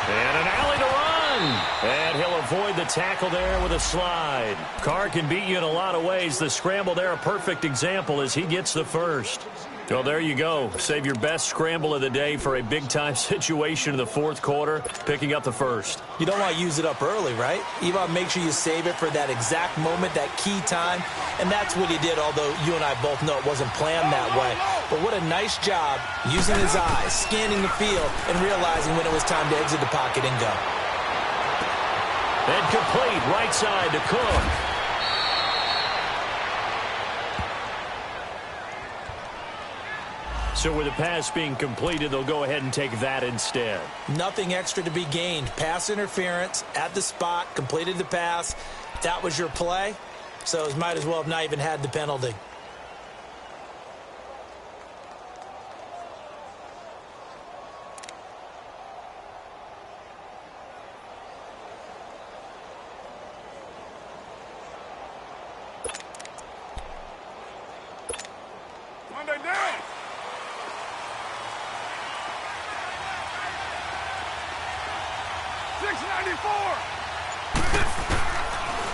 And an alley to run. And he'll avoid the tackle there with a slide. Carr can beat you in a lot of ways. The scramble there, a perfect example as he gets the first. Well, there you go. Save your best scramble of the day for a big-time situation in the fourth quarter, picking up the first. You don't want to use it up early, right? You want to make sure you save it for that exact moment, that key time. And that's what he did, although you and I both know it wasn't planned that way. But what a nice job using his eyes, scanning the field, and realizing when it was time to exit the pocket and go. And complete, right side to Cook. So with the pass being completed, they'll go ahead and take that instead. Nothing extra to be gained. Pass interference at the spot, completed the pass. That was your play, so it might as well have not even had the penalty. Monday down.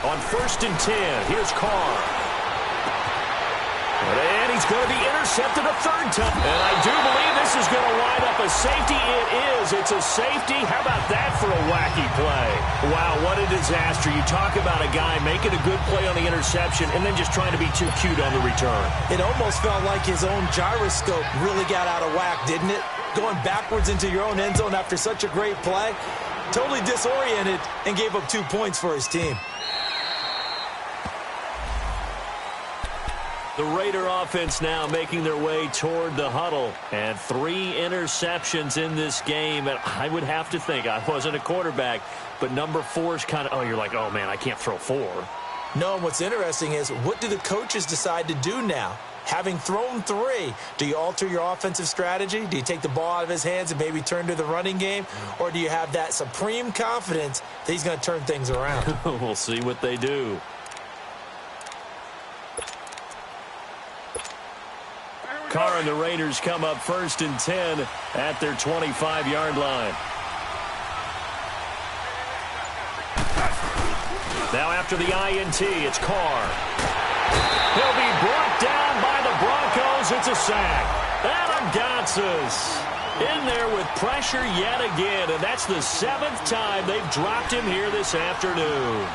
On 1st and 10, here's Carr. And he's going to be intercepted a 3rd time. And I do believe this is going to line up a safety. It is. It's a safety. How about that for a wacky play? Wow, what a disaster. You talk about a guy making a good play on the interception and then just trying to be too cute on the return. It almost felt like his own gyroscope really got out of whack, didn't it? Going backwards into your own end zone after such a great play. Totally disoriented and gave up 2 points for his team. The Raider offense now making their way toward the huddle. And 3 interceptions in this game. And I would have to think, I wasn't a quarterback, but number 4 is kind of, oh, you're like, oh, man, I can't throw 4. No, and what's interesting is, what do the coaches decide to do now? Having thrown 3, do you alter your offensive strategy? Do you take the ball out of his hands and maybe turn to the running game? Or do you have that supreme confidence that he's going to turn things around? We'll see what they do. Carr and the Raiders come up 1st and 10 at their 25-yard line. Now after the INT, it's Carr. He'll be brought down by the Broncos. It's a sack. Adam Gotsis in there with pressure yet again, and that's the 7th time they've dropped him here this afternoon.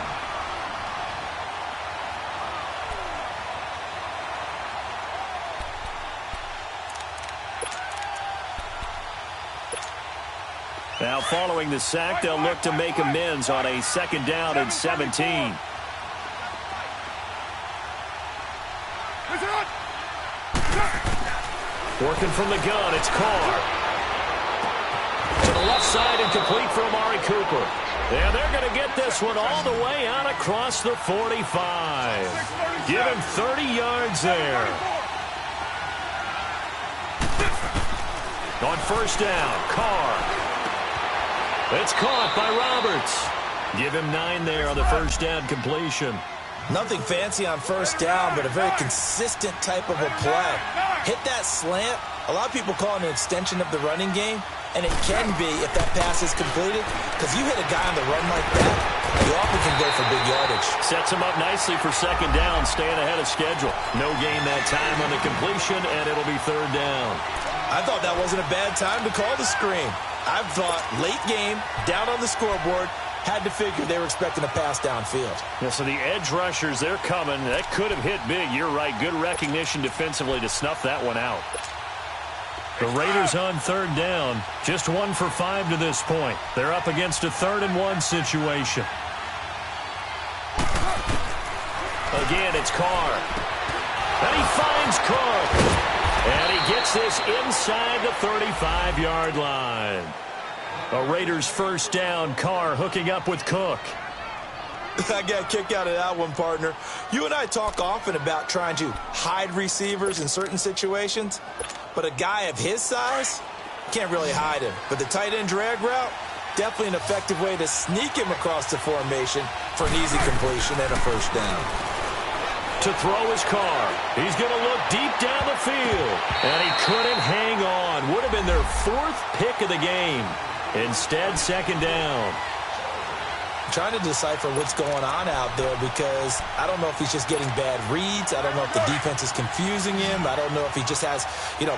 Now following the sack, they'll look to make amends on a 2nd down and 17. Working from the gun, it's Carr. To the left side and complete for Amari Cooper. And they're going to get this one all the way out across the 45. Give him 30 yards there. On first down, Carr. It's caught by Roberts. Give him 9 there on the first down completion. Nothing fancy on first down, but a very consistent type of a play. Hit that slant. A lot of people call it an extension of the running game, and it can be if that pass is completed, because you hit a guy on the run like that, you often can go for big yardage. Sets him up nicely for second down, staying ahead of schedule. No gain that time on the completion, and it'll be third down. I thought that wasn't a bad time to call the screen. I thought late game, down on the scoreboard, had to figure they were expecting a pass downfield. Yeah, so the edge rushers, they're coming. That could have hit big. You're right. Good recognition defensively to snuff that one out. The Raiders on third down. Just 1 for 5 to this point. They're up against a 3rd and 1 situation. Again, it's Carr. And he finds Cook. And he gets this inside the 35-yard line. A Raiders first down. Carr hooking up with Cook. I got a kick out of that one, partner. You and I talk often about trying to hide receivers in certain situations, but a guy of his size, can't really hide him. But the tight end drag route, definitely an effective way to sneak him across the formation for an easy completion and a first down. To throw his Carr. He's going to look deep down the field. And he couldn't hang on. Would have been their 4th pick of the game. Instead, second down. Trying to decipher what's going on out there, because I don't know if he's just getting bad reads. I don't know if the defense is confusing him. I don't know if he just has,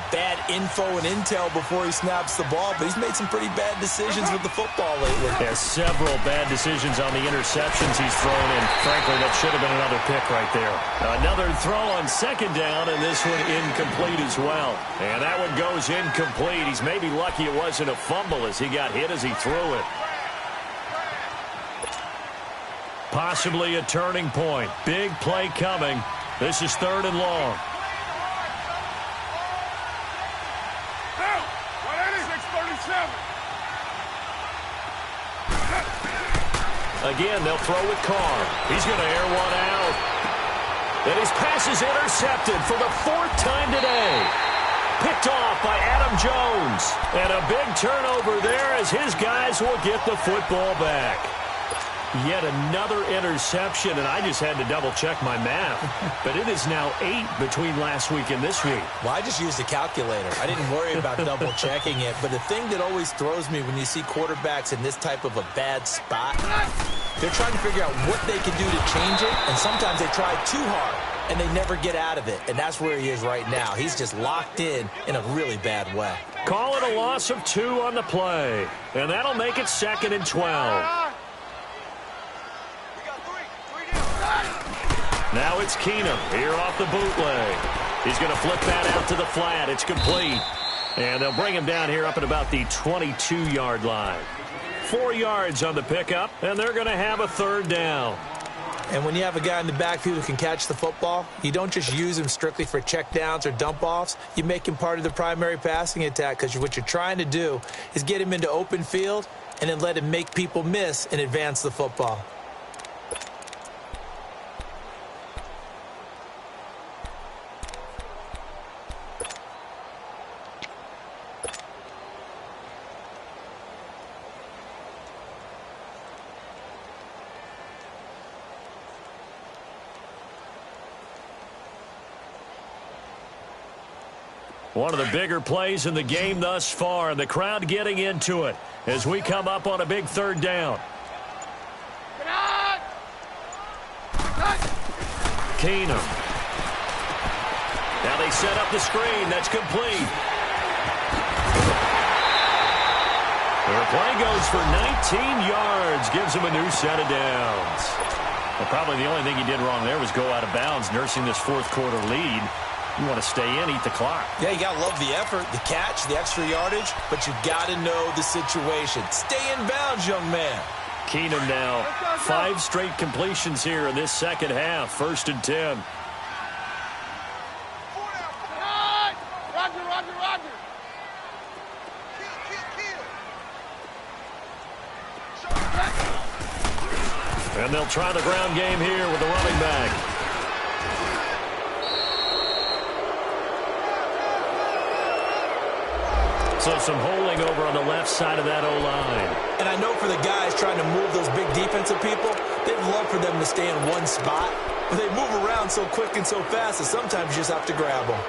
bad info and intel before he snaps the ball. But he's made some pretty bad decisions with the football lately. Yeah, several bad decisions on the interceptions he's thrown in. Frankly, that should have been another pick right there. Another throw on second down, and this one incomplete as well. And that one goes incomplete. He's maybe lucky it wasn't a fumble as he got hit as he threw it. Possibly a turning point. Big play coming. This is 3rd and long. Again, they'll throw with Carr. He's going to air one out. And his pass is intercepted for the 4th time today. Picked off by Adam Jones. And a big turnover there as his guys will get the football back. Yet another interception, and I just had to double-check my math. But it is now 8 between last week and this week. Well, I just used a calculator. I didn't worry about double-checking it. But the thing that always throws me when you see quarterbacks in this type of a bad spot, they're trying to figure out what they can do to change it, and sometimes they try too hard, and they never get out of it. And that's where he is right now. He's just locked in a really bad way. Call it a loss of 2 on the play, and that'll make it 2nd and 12. Now it's Keenum here off the bootleg. He's going to flip that out to the flat. It's complete. And they'll bring him down here up at about the 22-yard line. 4 yards on the pickup, and they're going to have a 3rd down. And when you have a guy in the backfield who can catch the football, you don't just use him strictly for checkdowns or dump-offs. You make him part of the primary passing attack, because what you're trying to do is get him into open field and then let him make people miss and advance the football. One of the bigger plays in the game thus far, and the crowd getting into it as we come up on a big 3rd down. Keenum. Now they set up the screen. That's complete. Their play goes for 19 yards. Gives him a new set of downs. Well, probably the only thing he did wrong there was go out of bounds, nursing this 4th quarter lead. You want to stay in, eat the clock. Yeah, you got to love the effort, the catch, the extra yardage, but you got to know the situation. Stay in bounds, young man. Keenum now, 5 straight completions here in this second half. 1st and 10. Roger. And they'll try the ground game here with the running back. So some holding over on the left side of that O-line. And I know for the guys trying to move those big defensive people, they'd love for them to stay in one spot. But they move around so quick and so fast that sometimes you just have to grab them.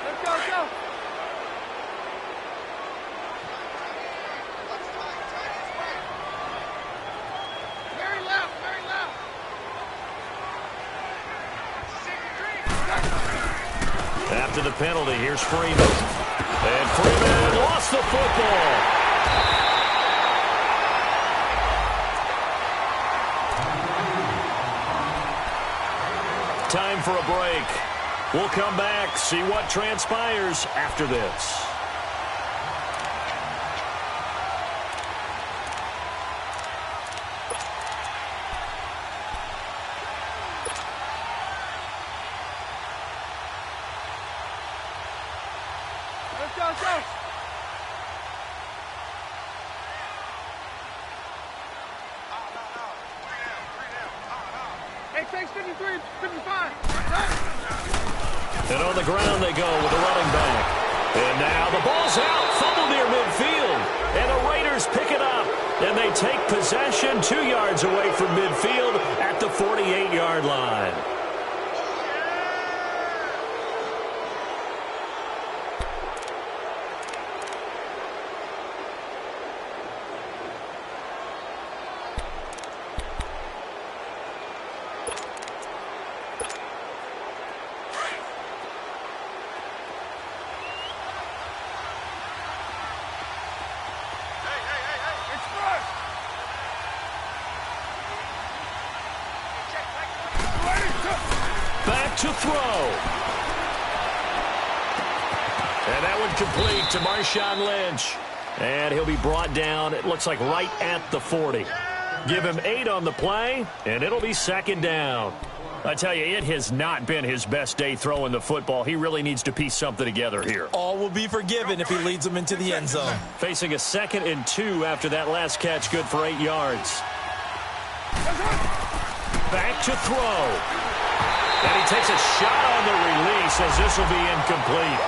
Let's go, let's go. Very left, very left. After the penalty, here's Freeman. And Freeman lost the football. Time for a break. We'll come back, see what transpires after this. Let's go, let's go. Hey, takes 53, 55. And on the ground they go with the running back. And now the ball's out, fumble near midfield. And the Raiders pick it up. And they take possession 2 yards away from midfield at the 48-yard line. Back to throw. And that one complete to Marshawn Lynch. And he'll be brought down, it looks like right at the 40. Give him 8 on the play, and it'll be second down. I tell you, it has not been his best day throwing the football. He really needs to piece something together here. All will be forgiven if he leads them into the end zone. Facing a 2nd and 2 after that last catch, good for 8 yards. Back to throw. And he takes a shot on the release as this will be incomplete.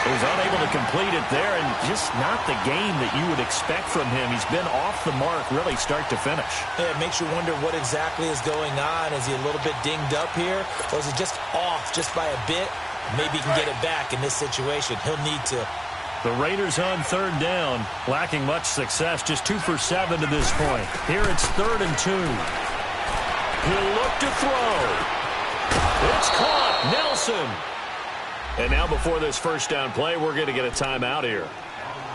He was unable to complete it there, and just not the game that you would expect from him. He's been off the mark really start to finish. Yeah, it makes you wonder what exactly is going on. Is he a little bit dinged up here, or is he just off just by a bit? Maybe he can get it back in this situation. He'll need to. The Raiders on 3rd down, lacking much success, just 2 for 7 to this point. Here it's 3rd and 2. He'll look to throw. It's caught. Nelson. And now before this first down play, we're going to get a timeout here,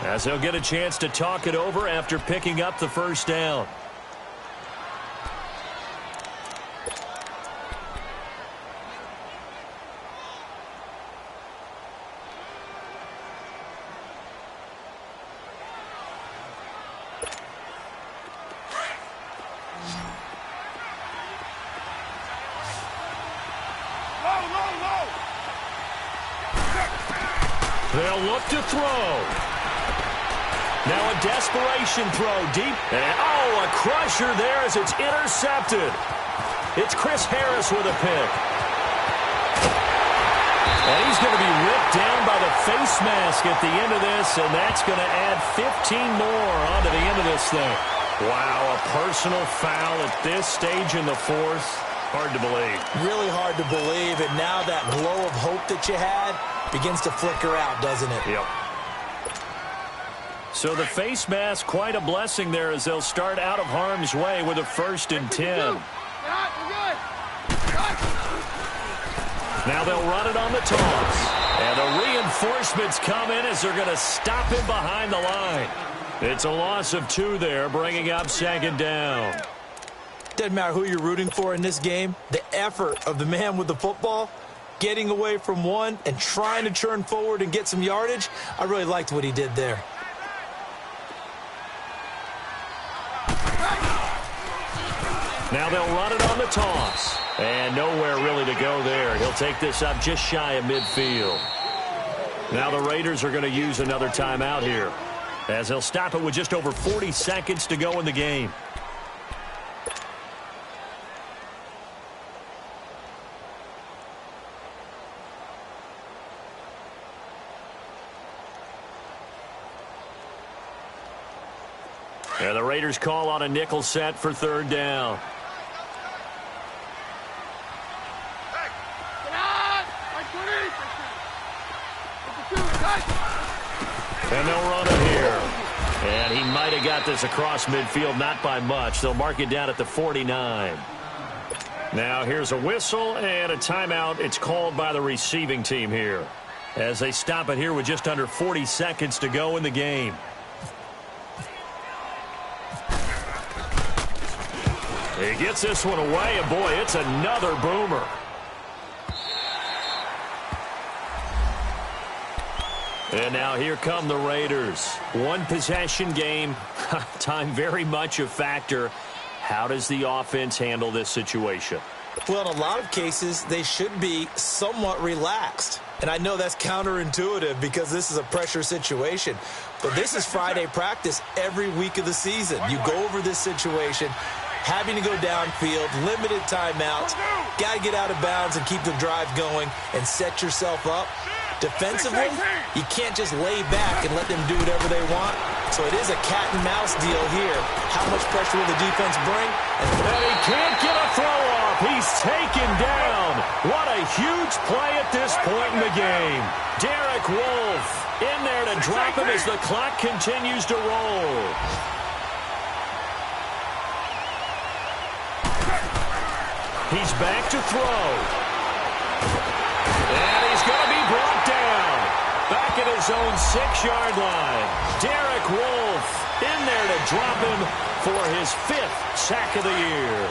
as they'll get a chance to talk it over after picking up the first down. They'll look to throw. Now a desperation throw deep. And, oh, a crusher there as it's intercepted. It's Chris Harris with a pick. And he's going to be ripped down by the face mask at the end of this, and that's going to add 15 more onto the end of this thing. Wow, a personal foul at this stage in the 4th. Hard to believe. Really hard to believe, and now that glow of hope that you had begins to flicker out, doesn't it? Yep. So the face mask, quite a blessing there as they'll start out of harm's way with a 1st and 10. Now they'll run it on the toss. And the reinforcements come in as they're going to stop him behind the line. It's a loss of 2 there, bringing up 2nd down. Doesn't matter who you're rooting for in this game. The effort of the man with the football, getting away from one and trying to churn forward and get some yardage, I really liked what he did there. Now they'll run it on the toss. And nowhere really to go there. He'll take this up just shy of midfield. Now the Raiders are going to use another timeout here, as they'll stop it with just over 40 seconds to go in the game. And the Raiders call on a nickel set for third down. And they'll run it here. And he might have got this across midfield, not by much. They'll mark it down at the 49. Now here's a whistle and a timeout. It's called by the receiving team here, as they stop it here with just under 40 seconds to go in the game. He gets this one away, and boy, it's another boomer. And now here come the Raiders. One possession game. Time very much a factor. How does the offense handle this situation? Well, in a lot of cases, they should be somewhat relaxed. And I know that's counterintuitive because this is a pressure situation. But this is Friday practice every week of the season. You go over this situation, having to go downfield, limited timeouts, got to get out of bounds and keep the drive going and set yourself up. Defensively, you can't just lay back and let them do whatever they want. So it is a cat and mouse deal here. How much pressure will the defense bring? And he can't get a throw off. He's taken down. What a huge play at this point in the game. Derek Wolfe in there to drop him as the clock continues to roll. He's back to throw. And he's going to be brought down. Back at his own 6-yard line. Derek Wolfe in there to drop him for his 5th sack of the year.